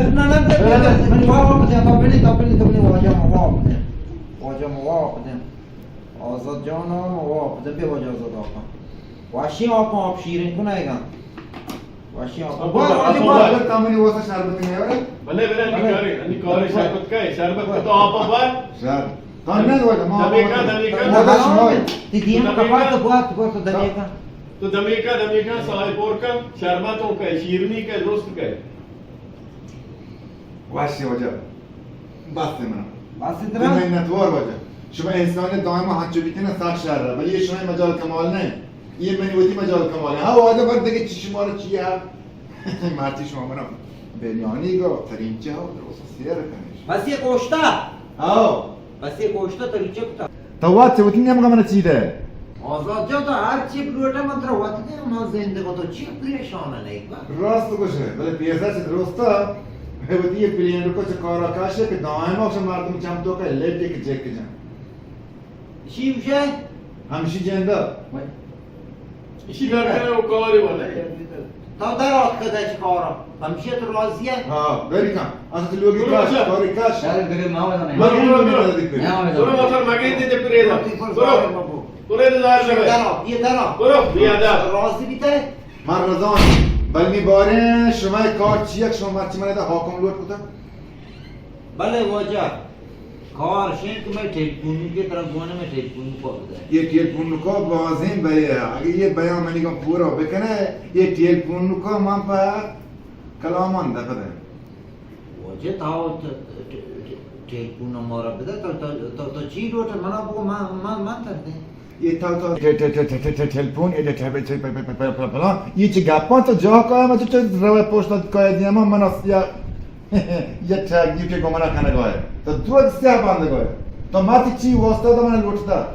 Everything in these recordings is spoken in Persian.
من واقع بدین تابلی واجه مواقع بدین آزاد جان مواقع بدین بیا واجه آزاد آقا واشی آب شیرین کنه ایگان واشی آب باید تامینی واسه شربت میاره بله انی کاری شربت که شربت تو آب باید شربت تامین نگوید ما دمیکا دیدیم کفایت بود دمیکا تو دمیکا سای پورکا شربتوں که شیرینی که درست که واشی واجه بس من بس این منتوار واجه شما انسان دائما حج بیتین سخت شهر ولی یه شما مجال کمال نه یه منوتی مجال کمال ها واجه باید دیگه چی شما رو چیه مرتی شما منم بریانی گو ترینچه ها درست سیر کنیش بس یه گوشتا بس یه گوشتا تریچه بتا تو وقت چه بودین نمیگم من چی ده آزاد جا تو هر چی بروده من تر وقتی ما زنده با تو چی پریشانه نیگه راست باشه ولی پیسه چه درسته بودی یه پلین رو کچه کارا کاشه که دائما باشه مردم چم تو که لب که جک جن چی میشه؟ همیشه جنده ایشی درکنه و کاری باید تا در آت کده چی کارا همیشه تو راضیه؟ ها بری کن اصلا لوگی کاش کاری کاش برو موتر مگه دیده پریده برو دار شده یه درا برو بیادر راضی بیته؟ من رضان ولی میباره شما کار چیه که شما مرچی منه ده حاکم لوٹ کتا بله واجه کار شین که میں ٹیلیفون کی طرف گونے میں ٹیلیفون کو بده یه تلفون کو بازین بیه اگه یه بیان منی کم پورا بکنه یه تلفون کو من پا کلامان ده بده واجه تاو ٹیلیفون مورا بده تو چی روٹ منا بو من ترده یه تا تلفون فلان یه چی گپان تو جا کایم تو چه روی پشت کای دیما من یا یه تاگی که گمانا کنه گاه تو دو سیاه بنده گاه تو ماتی چی واسطه تو من لوٹتا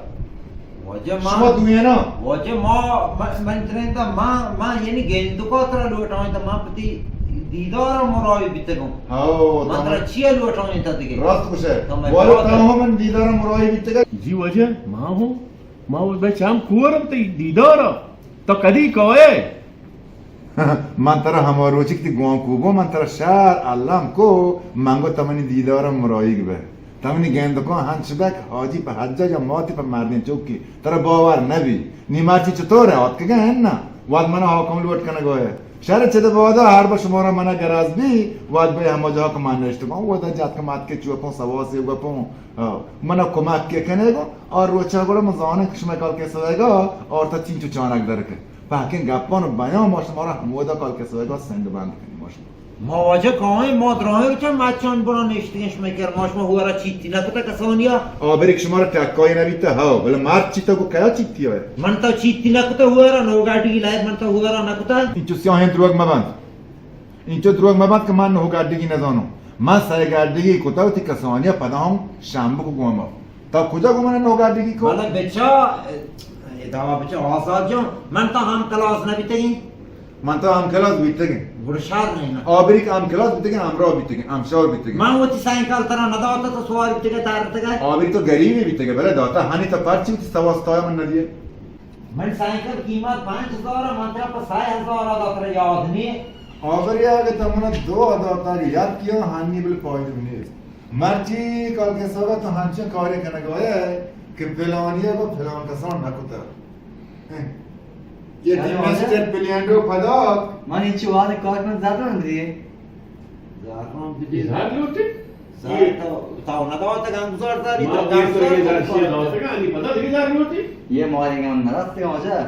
واجه شما دوینا واجه ما من تریندا ما یعنی گندو کو تر لوٹاویں تا ما پتی دیدار مرای بیتگم ها من تر چی لوٹاویں تا دیگه راست باشه والا تمام من دیدار مرای بیتگا जी वजह मां वो बचाम कुवरम ते दीदारा तो कदी कोए من ترى هماروچی که گوام کوبو من ترى شهر علم کو منگو تمنی دیدارم مرایی به تمنی گندکو هنچبک حاجی په حجه یا ماتی په مردین چوکی ترى باور نبی نیماچی چطوره آت که نه واد من حاکم لوٹ کنه گوه شهر چه بادا هر با شما را من گراز بی واد به همه جا که من نشته گم واد جات که مات که چوپون سواسی گپون من کمک که کنه گو اور روچا گرا مزانه که شما کال کسه گا اور تا چین چو چانک داره که پاکن گپان بیان باشه ما را همودا کال کسه گا سنگ بند کنیم باشه ما واجه کاهی ما دراهی که مچان برا نشتینش میکر ماش ما هورا چیتی نکتا کسانیا آبری که شما را تکایی نبیته ها ولی مرد چیتا گو کیا چیتی های من تا چیتی نکتا هورا نوگاڑی لایت من تا هورا نکتا اینچو سیاهین دروگ مبند اینچو دروگ مبند که من نوگاڑی نزانم من سایگاردگی کتا و تی کسانیا پدام شنبه کو گوما تا کجا گومن نوگاڑی کو بله بچا ادعا بچا آزاد جان من تا هم کلاس نبیتگی من تا هم کلاس بیتگی برشار نینا آبری که هم کلاس بیتگی امراه بیتگی امشار بیتگی من وقتی ساینکال ترا نداتا تو سواری بیتگی تارتگی آبری تو گریبی بیتگی بله داتا هنی تا پرچی بیتی سواستای من ندیه من ساینکال قیمت 5000 من تا 6000 داتر یاد نیه آبری آگه تمنا 2000 تا یاد کیا هنی بل پایید نیست مرچی کال که سوگا تو هنچین کاری کنگاه که فلانیه با فلان کسان نکتا یه دیمستر پلیندو پداک من این چوار کار من زدم دیگه زارم بیدی زار لوٹے تاو نداتا گم گزار داری मां ये तो ये दर्शिया दाते का नहीं पता देखी जा लूटी ये मारेंगे हम नरस्ते मजा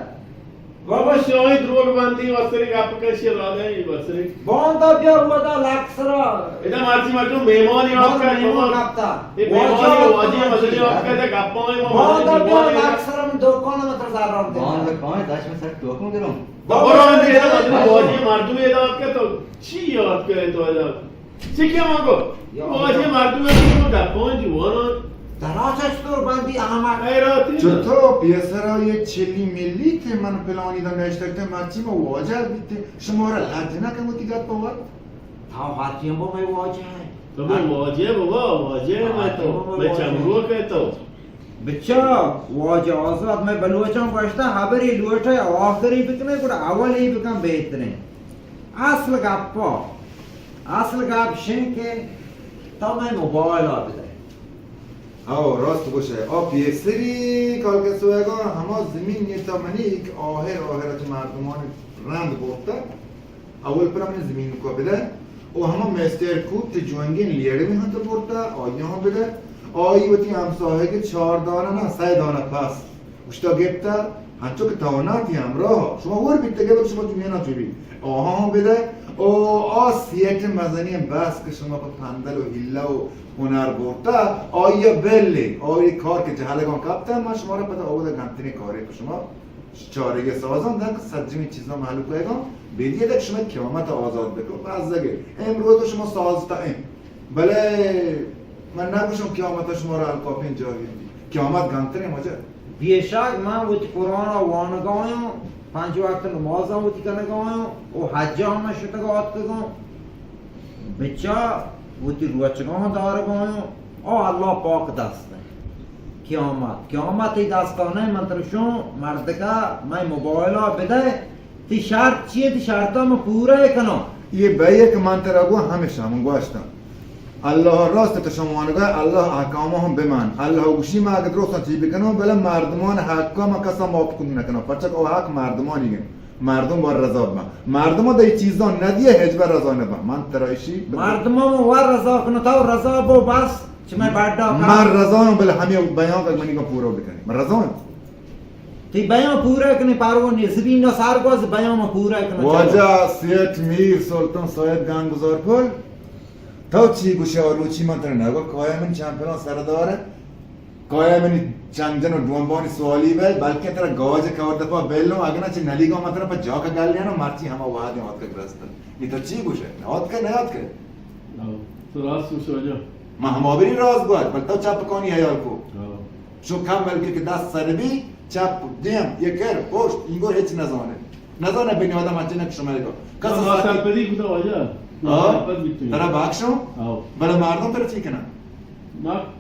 बाबा शोई द्रोग बनती वसरी का आपका शेर राधा है वसरी باندا بیا رودا لکسرا इधर मारची मारतो मेहमान ही आपका मेहमान आपका ये मेहमान वाजी मसले आपका ده गप्पा में باندا بیا لکسرا من دکان متر زارم ده कौन लोग कौन है 10 में सर टोकूं करूं बाबा ने ये मसले वाजी मारतो ये दाव के तो ची याद करे तो आजा ची क्या मांगो वाजी मारतो ये तो गप्पा में जीवन دراجش تو بندی احمد خیراتی چطور پیسرا یه چلی ملی ته من پلانی دا نشتکته مرچی ما واجه بیته شما را لدنه که متیگت باور تاو هاتیم با می واجه تو من واجه بابا واجه मैं तो मैं चमरू कहता हूँ بچا واجه آزاد میں بلوچم گوشتا خبری لوٹه آخری بکنه گوڑا اولی بکن بهتره اصل گپا اصل گپ شین که تا من موبایل ها بده آه راست باشه پیسری کار که سویگا همه زمین یه تامنی که آهرت مردمان رند برده اول پر من زمین کو بده و همه مستر کوب تی جوانگین لیره می هنت برده آیا هم بده آیی و تی همسایه که 4 دانه نه 3 دانه پس اشتا گفته هنچو که تاوناتی همراه شما ور بیت گفت شما تو میانا جوری آها هم بده او آسیت مزنی بس که شما با پندل و هیله و هنر برده آیا بلی آیا کار که جهلگان کبتن من شما را پده آوده گمتینی کاری که شما چارگی سازان در سجمی چیزا محلوب کنگان بیدیه که شما کیامت آزاد بکن بعض دیگه امروز تو شما سازتا این بله من نگوشم کیامت شما را الکاپین جاوید کیامت گمتینی مجه بیشک من وقتی قرآن را وانگایم 5 وقت نماز هم وقتی کنگایم و حج هم شتگات کنگایم بچه وقتی روچگاه دارگایم الله پاک دسته قیامت دستانه من ترشون مردگه من موبایل ها بده تی شرط چیه تی شرط ها من پوره کنم یه بیه که من ترگو همیشه من گوشتم الله راست تو شما نگاه الله احکام هم بمان الله گوشی ما اگه درست چی بکنم بله مردمان حکام کسا موافق نکنه پرچه او حق مردمانیه مردم بر رضا با مردم دا این چیزا ندیه هیچ بر رضا نبا من ترایشی مردم هم ور رضا کنه تا رضا بو بس چه من بعدا من رضا هم بله همه بیان که منی کو پورا بکنی من رضا هم تی بیان پوره کنی پروانی زبین سرگاز بیان ما پوره کنه واجه سیت میر سلطان ساید گنگزار پل تا چی گوشه آلوچی من تر نگو کایا من چمپیون سرداره کایا من چندن و دوانبانی سوالی بای بلکه تر گاوجه کارده پا بلو اگه نه چه نلیگا من تر پا جا که گلیانو مرچی همه وحدی آد که گرستن این تا چی گوشه؟ آد که نه آد که؟ تو راست گوشه آجا ما همه بری راز گوید بل تا چپ کنی هیال کو شو کم بلگیر که دست سر بی چپ دیم یکر پشت اینگو هیچ نزانه بینی آدم هنچه نکشو ملیگا کسا ساتی پدی کتا آجا ترا باکشو؟ بله مردم ترا چی کنن؟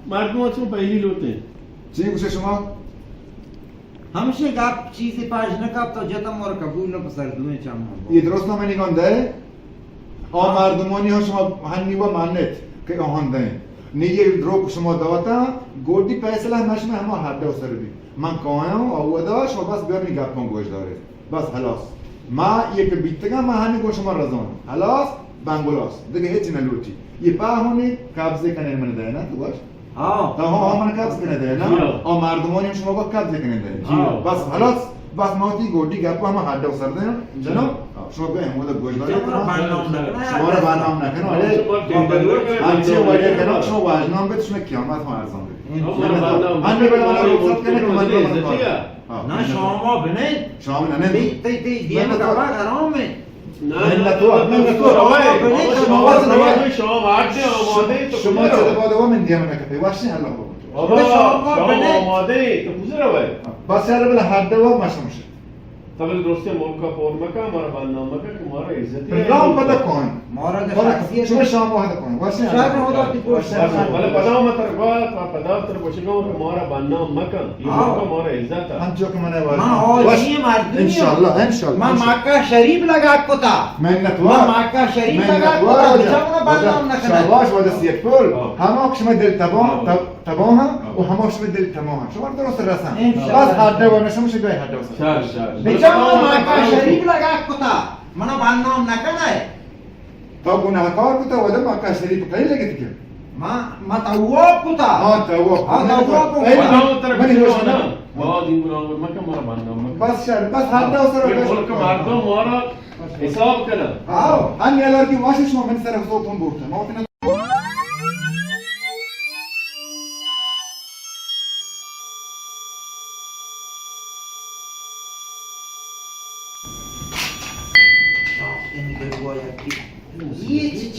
مردم ها چون پهلی لوته چی گوشه شما؟ همیشه گپ چیزی پاش نکب تا جتا مورا قبول نپسر دوی چم یه درست نامه نگان ده؟ مردمانی ها شما هنی با منت که آهان ده نیگه دروک شما داتا گردی پیسله همش من همه حده و سر بی من کایم آوده شما بس بیارمی گپ من گوش داره بس خلاص ما یک بیتگم من هنی گوش شما رزان خلاص بنگولاس دیگه هیچی نلوچی یه پاهونی قبضه کنه من ده نه تو باش تا هم من قبض کنه ده نه مردمانی شما با قبضه کنه ده بس خلاص بس ماتی گودی گپ همه حد و سر ده جناب شما به همون گوش داره شما رو برنامه نکنه هرچی وارد کنه شما واجنام بده شما قیامت ما ارزان بده من به من رخصت کنه که من نه شما بنید شما نه تی دیم دوا حرامه نه تو شما وارد آماده تو شما چه دوا من دیم نکته واسه الله بابا شما آماده تو پوزه رو باید بس یار بله حد دوا ماشمشه قبل درستی ملکا پورمکا مارا برنامه که مارا عزتی رام پدا کن مارا شخصیت شما شما واحد کن واسه شهر خدا تی پوش ولی پدام تر گواه پدام تر پوشگاه که مارا برنامه مکن این ملکا مارا عزت هم جو که منه واجد من حاجی مردمی انشالله من مکه شریف لگا کتا من من مکه شریف لگا کتا بچه برنامه نکنه شواش واجد سیک پول همه شما دل تباه و همه شما دل تمام شما درست رسن بس حد دوا نشم شده حد دوا بچه مکه شریف لگا کتا منو برنامه نکنه تو گناهکار کتا ولی مکه شریف خیلی لگتی که ما تواب کتا تواب پدام تر پوشگاه نه با دین گناه مکا مارا برنامه بس شد بس حد دوا سر ملکا مردم مارا حساب کنن هم یالار کی واسه شما من سر حسابتون برده ما وقتی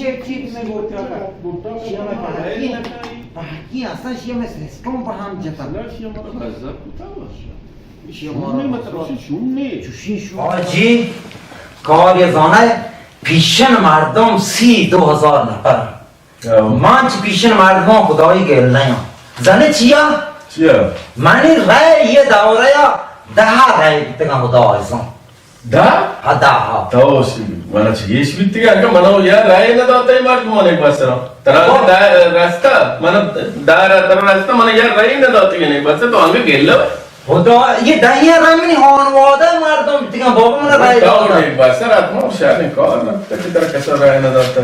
ये चीज में बोलता है शिया में पहाकी असा शिया में सिस्टम पर हम जता حاجی کار زانه پیشن مردم 32,000 نفر من چی پیشن مردم خدایی گل نیم زنه چیا؟ چیه؟ منی رای یه دوره یا 10 رای بیتگم خدا آیزم Da? هدا ها Taos, mana chiesh bittiga ka mana ya rai na data mardu mana ek basra. Tara da rasta mana dara tara rasta mana ya rai na data ne bas to ange gello. خدا یه دهی رمینی خانواده مردم دیگه بابا من رای Taos دادن ek basra atma shani kar na ki tara kaisa rai na data.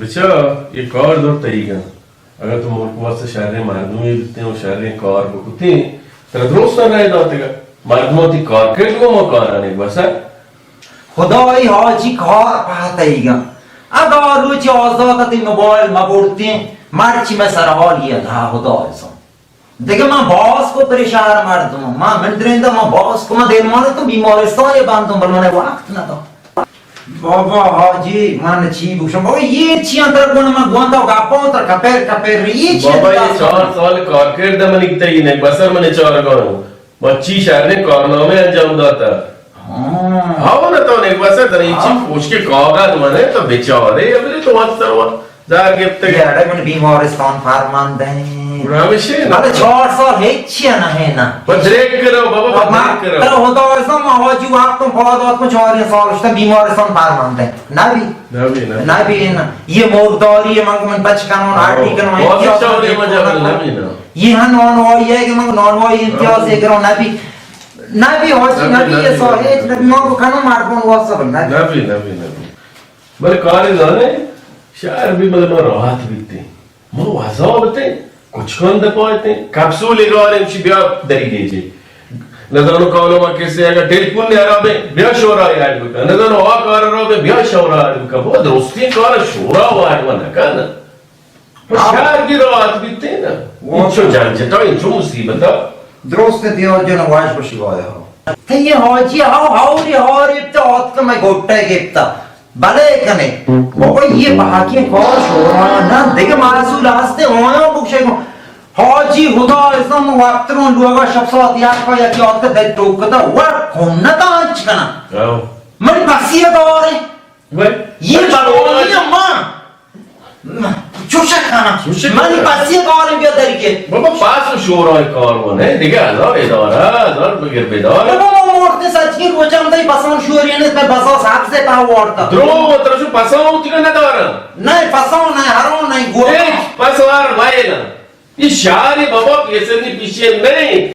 Bicha ye kar do tariga. अगर तुम मुल्क वास्ते शहरी मर्दों ही बिकते हो शहरी कार को कुत्ते तेरा दोस्त ना रहे दाते का मर्दों ती कार के लोगों में कार आने बस है خدای حاجی کار پاتیگا اگر روی آزاد تی موبایل ما بردیم مرچی من سر حال یه ده خدای سان دیگه من باز کو پریشان مردم من درنده من باز کو من دیلمانه تو بیمارستان بندم بر من وقت ندارم بابا حاجی من چی بوشم بابا یه چی انتر کنم من گوانتا و گپا انتر کپر یه چی बाबा ये انتر 4 साल कार के दम निकते ही नहीं बस मैंने 4 करो बच्ची शहर ने कारनामे अंजाम दाता हाँ ना तो एक बस तेरे इच्छा पूछ के कहोगा तुम्हारे तो बेचारे अबले तो मत सरवा जा गिफ्ट के یاره من بیمارستان فرمانده रामेशे ना حالا 4 سال هیچی نه نه بدرک करो बाबा من بدرक در करो خدایستان ما حاجی وقتم پادات کو 4 سال شده بیمارستان فرمانده نبی नबी ना نبی یه مرداری من بچه کنون هرکی کنون बहुत अच्छा हो रही मजा नबी ना یه ها نانوایی که من نانوایی امتیازی گرون نبی نبی حاجی نبی یه ساحه نبی ما رو کنون مردم واسه نبی नबी बड़े कार जाने शहर भी मतलब राहत बीते मो वाजाबते कुछ कंद पाते कैप्सूल इगार इमशी बिया दरी दीजिए नजरनो कॉलो में कैसे अगर टेलीफोन ने आराबे बिया शोरा याद का नजरनो आ कार आराबे बिया शोरा याद का बहुत दोस्ती कार शोरा वाद वना का ना शहर की राहत बीते ना इंचो जान जटा इंचो मुसीबत درست دیار جان واش باشی وای ها تیه حاجی هاوری ابتا آتکا میں گوٹا گفتا بله کنه بابا یه بحاکی کار شورا نه دیگه محصول هسته آیا بکشه کن حاجی خدا اسلام وقت رو لوگا شب ساعت یک پا یکی آتکا در توکتا وقت کنه تا هنچ کنه आओ من بسیه داره वे یه بلایی من چوشه کنم من بسیه داره بیا داری که बाबा पास शोरा कार वने देखा हजार बगैर बेदार بابا ما مرد سچکی روچم دایی بسان شوریانیت به بساس حبسه تا وارتا درو तरह पासाव तिका ना दारा नाही फसाव नाही हरव नाही गोवा एक पासवार वायला ये शारी बाबा केसरनी पिशे नहीं